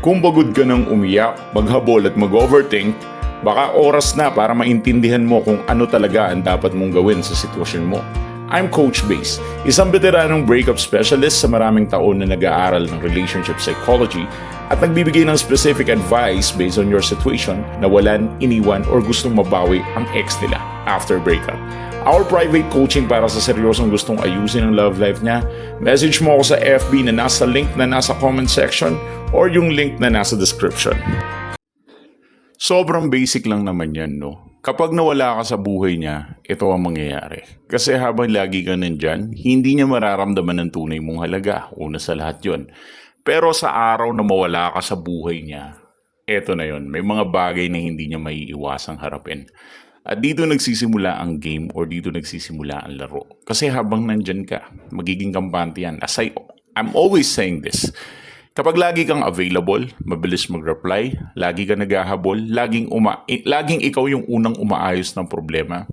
Kung pagod ka ng umiyak, maghabol at mag-overthink, baka oras na para maintindihan mo kung ano talaga ang dapat mong gawin sa sitwasyon mo. I'm Coach Base, isang veteranong breakup specialist sa maraming taon na nag-aaral ng relationship psychology at nagbibigay ng specific advice based on your situation na walan, iniwan, or gustong mabawi ang ex nila after breakup. Our private coaching para sa seryosong gustong ayusin ang love life niya, message mo ako sa FB na nasa link na nasa comment section or yung link na nasa description. Sobrang basic lang naman yan, no? Kapag nawala ka sa buhay niya, ito ang mangyayari. Kasi habang lagi ka nandyan, hindi niya mararamdaman ng tunay mong halaga. Una sa lahat yun. Pero sa araw na mawala ka sa buhay niya, ito na yun. May mga bagay na hindi niya maiiwasang harapin. At dito nagsisimula ang game or dito nagsisimula ang laro. Kasi habang nandyan ka, magiging kampante yan. I'm always saying this. Kapag lagi kang available, mabilis mag-reply, lagi ka naghahabol, laging ikaw yung unang umaayos ng problema,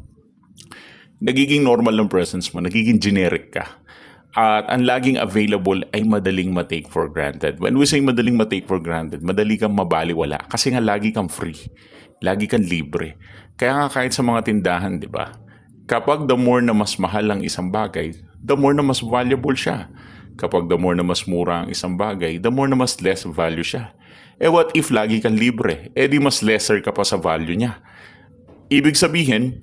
nagiging normal ng presence mo, nagiging generic ka. At ang laging available ay madaling ma-take for granted. When we say madaling ma-take for granted, madali kang mabaliwala kasi nga lagi kang free, lagi kang libre. Kaya nga kahit sa mga tindahan, di ba? Kapag the more na mas mahal ang isang bagay, the more na mas valuable siya. Kapag the more na mas mura ang isang bagay, the more na mas less value siya. What if lagi kang libre? Di mas lesser ka pa sa value niya. Ibig sabihin,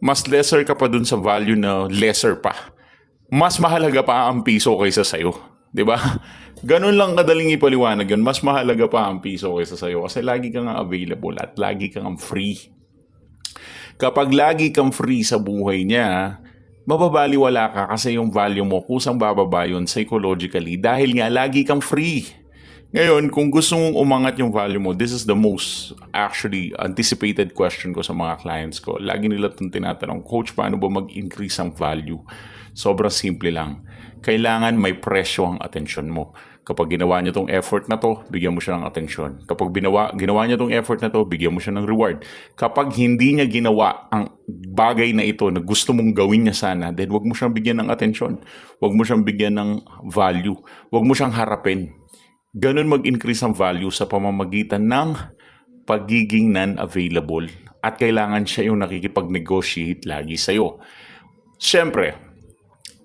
mas lesser ka pa dun sa value na lesser pa. Mas mahalaga pa ang piso kaysa sa'yo. Diba? Ganun lang kadaling ipaliwanag yun. Mas mahalaga pa ang piso kaysa sa'yo kasi lagi kang available at lagi kang free. Kapag lagi kang free sa buhay niya, mababaliwala ka kasi yung value mo kusang bababa yun psychologically dahil nga lagi kang free. Ngayon, kung gusto mong umangat yung value mo, this is the most actually anticipated question ko sa mga clients ko. Lagi nila itong tinatanong, Coach, paano ba mag-increase ang value? Sobrang simple lang. Kailangan may presyo ang atensyon mo. Kapag ginawa niya tong effort na to, bigyan mo siya ng atensyon. Kapag ginawa niya tong effort na to, bigyan mo siya ng reward. Kapag hindi niya ginawa ang bagay na ito na gusto mong gawin niya sana, then wag mo siyang bigyan ng atensyon. Wag mo siyang bigyan ng value. Wag mo siyang harapin. Ganun mag-increase ang value sa pamamagitan ng pagiging non-available. At kailangan siya yung nakikipag-negotiate lagi sa'yo. Siyempre,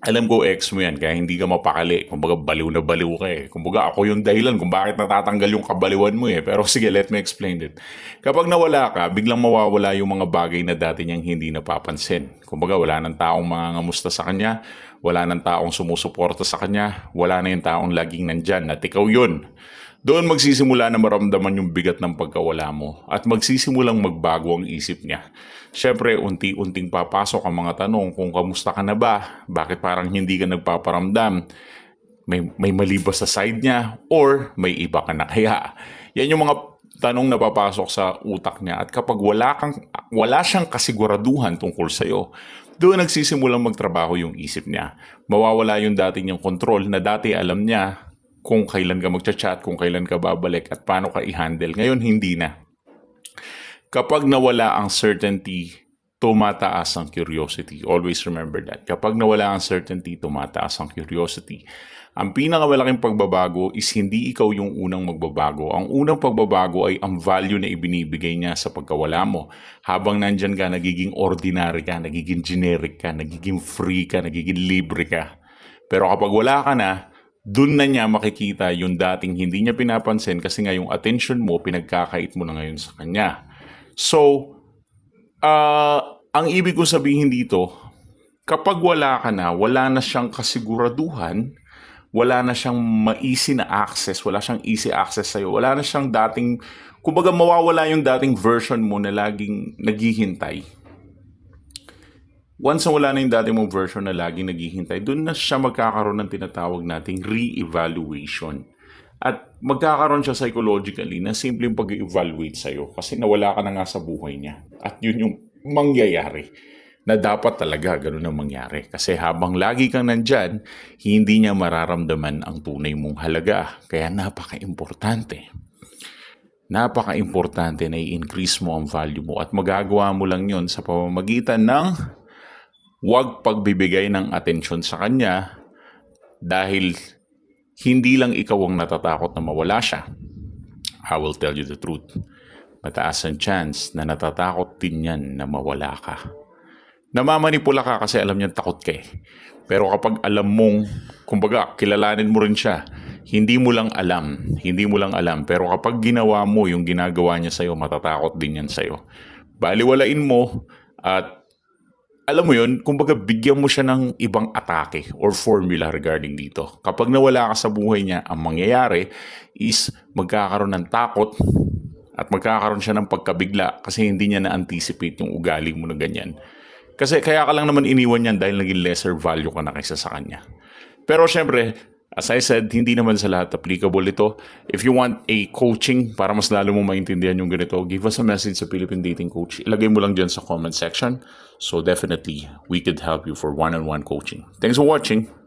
alam ko ex mo yan, kaya hindi ka mapakali. Kumbaga baliw na baliw ka eh. Kumbaga ako yung dahilan kung bakit natatanggal yung kabaliwan mo eh. Pero sige, let me explain it. Kapag nawala ka, biglang mawawala yung mga bagay na dati niyang hindi napapansin. Kumbaga wala nang taong mangangamusta sa kanya, wala nang taong sumusuporta sa kanya, wala na yung taong laging nandyan at ikaw yun. Doon magsisimula na maramdaman yung bigat ng pagkawala mo at magsisimulang magbago ang isip niya. Siyempre, unti-unting papasok ang mga tanong kung kamusta ka na ba, bakit parang hindi ka nagpaparamdam, may mali ba sa side niya, or may iba ka na kaya. Yan yung mga tanong na papasok sa utak niya at kapag wala siyang kasiguraduhan tungkol sa'yo, doon nagsisimulang magtrabaho yung isip niya. Mawawala yung dati niyang control na dati alam niya kung kailan ka magchat-chat, kung kailan ka babalik at paano ka i-handle. Ngayon, hindi na. Kapag nawala ang certainty, tumataas ang curiosity. Always remember that. Kapag nawala ang certainty, tumataas ang curiosity. Ang pinakamalaking pagbabago is hindi ikaw yung unang magbabago. Ang unang pagbabago ay ang value na ibinibigay niya sa pagkawala mo. Habang nandyan ka, nagiging ordinary ka, nagiging generic ka, nagiging free ka, nagiging libre ka. Pero kapag wala ka na, doon na niya makikita yung dating hindi niya pinapansin kasi nga yung attention mo, pinagkakait mo na ngayon sa kanya. So, ang ibig ko sabihin dito, kapag wala ka na, wala na siyang kasiguraduhan, wala na siyang ma-easy na access, wala siyang easy access sa'yo, wala na siyang dating, kumbaga mawawala yung dating version mo na laging naghihintay. Once na wala na yung dati mong version na laging naghihintay, doon na siya magkakaroon ng tinatawag nating re-evaluation. At magkakaroon siya psychologically na simpleng pag-evaluate sa'yo kasi nawala ka na nga sa buhay niya. At yun yung mangyayari na dapat talaga ganun ang mangyari. Kasi habang lagi kang nandyan, hindi niya mararamdaman ang tunay mong halaga. Kaya napaka-importante na i-increase mo ang value mo at magagawa mo lang yun sa pamamagitan ng huwag pagbibigay ng atensyon sa kanya dahil hindi lang ikaw ang natatakot na mawala siya. I will tell you the truth. Mataas ang chance na natatakot din yan na mawala ka. Namamanipula ka kasi alam niyang takot ka eh. Pero kapag alam mong, kumbaga, kilalanin mo rin siya, hindi mo lang alam. Pero kapag ginawa mo yung ginagawa niya sa'yo, matatakot din yan sa'yo. Baliwalain mo at alam mo yun, kumbaga bigyan mo siya ng ibang atake or formula regarding dito. Kapag nawala ka sa buhay niya, ang mangyayari is magkakaroon ng takot at magkakaroon siya ng pagkabigla kasi hindi niya na-anticipate yung ugali mo na ganyan. Kasi kaya ka lang naman iniwan yan dahil naging lesser value ka na kaysa sa kanya. Pero syempre, as I said, hindi naman sa lahat applicable ito. If you want a coaching para mas lalo mo maintindihan yung ganito, give us a message sa Philippine Dating Coach. Ilagay mo lang dyan sa comment section. So definitely, we could help you for one-on-one coaching. Thanks for watching.